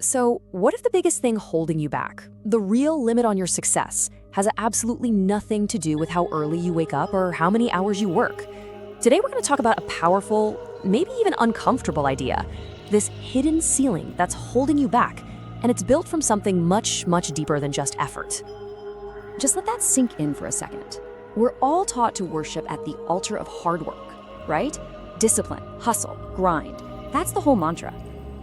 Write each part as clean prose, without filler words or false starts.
So, what if the biggest thing holding you back, the real limit on your success, has absolutely nothing to do with how early you wake up or how many hours you work? Today, we're going to talk about a powerful, maybe even uncomfortable idea, this hidden ceiling that's holding you back, and it's built from something much, much deeper than just effort. Just let that sink in for a second. We're all taught to worship at the altar of hard work, right? Discipline, hustle, grind. That's the whole mantra.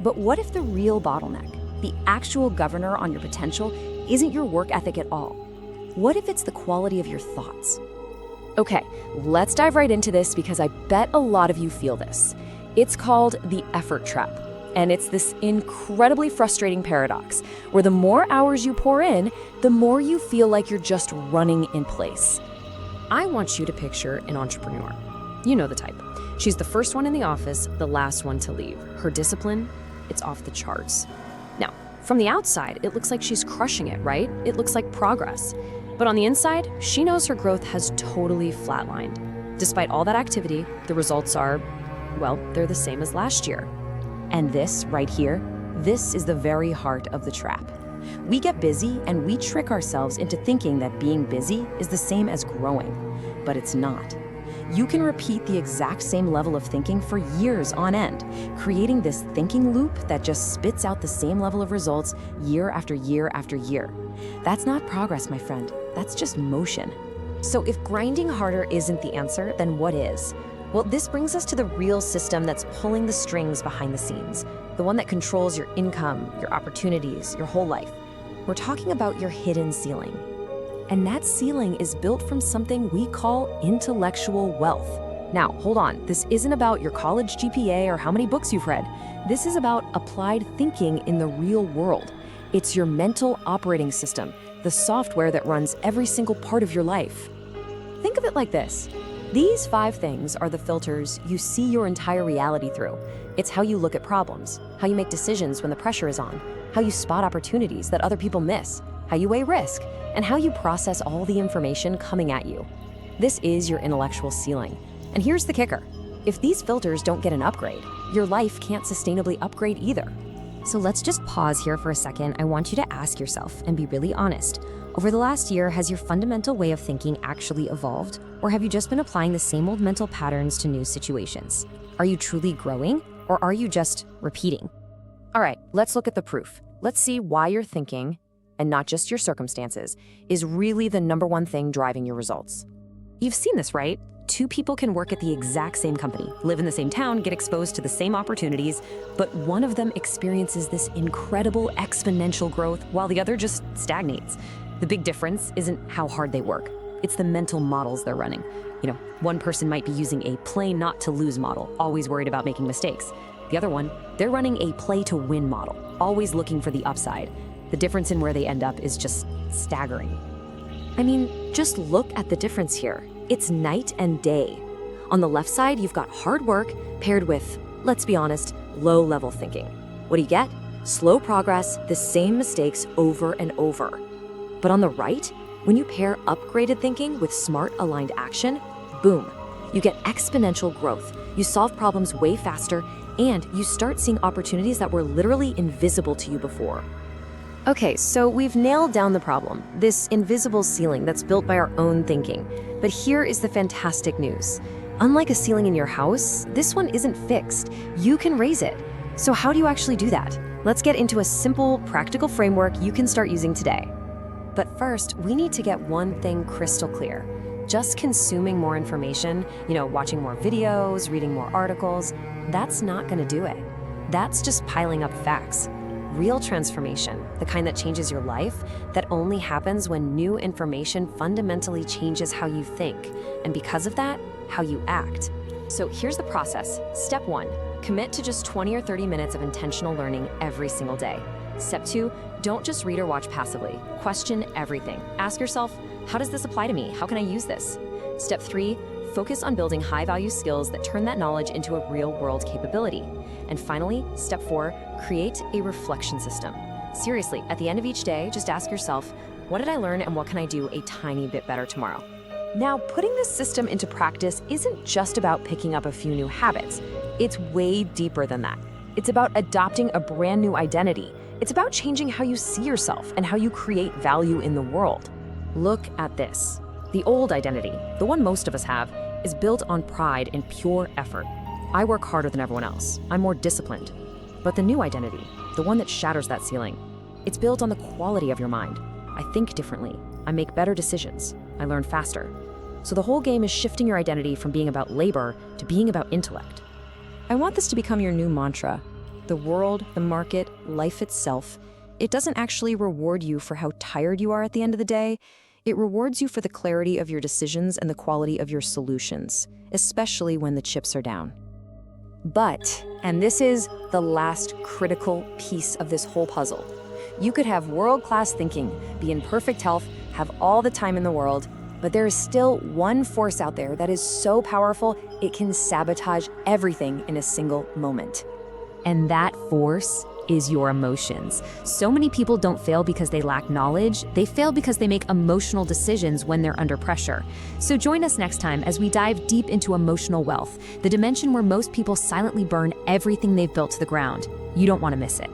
But what if the real bottleneck, the actual governor on your potential, isn't your work ethic at all? What if it's the quality of your thoughts? Okay, let's dive right into this because I bet a lot of you feel this. It's called the effort trap, and it's this incredibly frustrating paradox where the more hours you pour in, the more you feel like you're just running in place. I want you to picture an entrepreneur. You know the type. She's the first one in the office, the last one to leave. Her discipline, it's off the charts. Now, from the outside, it looks like she's crushing it, right? It looks like progress. But on the inside, she knows her growth has totally flatlined. Despite all that activity, the results are, well, they're the same as last year. And this, right here, this is the very heart of the trap. We get busy and we trick ourselves into thinking that being busy is the same as growing, but it's not. You can repeat the exact same level of thinking for years on end, creating this thinking loop that just spits out the same level of results year after year after year. That's not progress, my friend. That's just motion. So if grinding harder isn't the answer, then what is? Well, this brings us to the real system that's pulling the strings behind the scenes, the one that controls your income, your opportunities, your whole life. We're talking about your hidden ceiling. And that ceiling is built from something we call intellectual wealth. Now, hold on. This isn't about your college GPA or how many books you've read. This is about applied thinking in the real world. It's your mental operating system, the software that runs every single part of your life. Think of it like this. These 5 things are the filters you see your entire reality through. It's how you look at problems, how you make decisions when the pressure is on, how you spot opportunities that other people miss, how you weigh risk, and how you process all the information coming at you. This is your intellectual ceiling. And here's the kicker. If these filters don't get an upgrade, your life can't sustainably upgrade either. So let's just pause here for a second. I want you to ask yourself and be really honest. Over the last year, has your fundamental way of thinking actually evolved? Or have you just been applying the same old mental patterns to new situations? Are you truly growing, or are you just repeating? All right, let's look at the proof. Let's see why your thinking, and not just your circumstances, is really the number one thing driving your results. You've seen this, right? 2 people can work at the exact same company, live in the same town, get exposed to the same opportunities, but one of them experiences this incredible exponential growth while the other just stagnates. The big difference isn't how hard they work. It's the mental models they're running. One person might be using a play not to lose model, always worried about making mistakes. The other one, they're running a play to win model, always looking for the upside. The difference in where they end up is just staggering. I mean, just look at the difference here. It's night and day. On the left side, you've got hard work paired with, let's be honest, low-level thinking. What do you get? Slow progress, the same mistakes over and over. But on the right, when you pair upgraded thinking with smart, aligned action, boom, you get exponential growth. You solve problems way faster, and you start seeing opportunities that were literally invisible to you before. Okay, so we've nailed down the problem, this invisible ceiling that's built by our own thinking. But here is the fantastic news. Unlike a ceiling in your house, this one isn't fixed. You can raise it. So how do you actually do that? Let's get into a simple, practical framework you can start using today. But first, we need to get one thing crystal clear. Just consuming more information, watching more videos, reading more articles, that's not going to do it. That's just piling up facts. Real transformation, the kind that changes your life, that only happens when new information fundamentally changes how you think, and because of that, how you act. So here's the process. Step 1, commit to just 20 or 30 minutes of intentional learning every single day. Step 2, don't just read or watch passively. Question everything. Ask yourself, how does this apply to me? How can I use this? Step 3, focus on building high-value skills that turn that knowledge into a real-world capability. And finally, step 4, create a reflection system. Seriously, at the end of each day, just ask yourself, what did I learn and what can I do a tiny bit better tomorrow? Now, putting this system into practice isn't just about picking up a few new habits. It's way deeper than that. It's about adopting a brand new identity. It's about changing how you see yourself and how you create value in the world. Look at this. The old identity, the one most of us have, is built on pride and pure effort. I work harder than everyone else. I'm more disciplined. But the new identity, the one that shatters that ceiling, it's built on the quality of your mind. I think differently. I make better decisions. I learn faster. So the whole game is shifting your identity from being about labor to being about intellect. I want this to become your new mantra. The world, the market, life itself, it doesn't actually reward you for how tired you are at the end of the day. It rewards you for the clarity of your decisions and the quality of your solutions, especially when the chips are down. But, and this is the last critical piece of this whole puzzle, you could have world-class thinking, be in perfect health, have all the time in the world, but there is still one force out there that is so powerful it can sabotage everything in a single moment. And that force is your emotions. So many people don't fail because they lack knowledge. They fail because they make emotional decisions when they're under pressure. So join us next time as we dive deep into emotional wealth, the dimension where most people silently burn everything they've built to the ground. You don't want to miss it.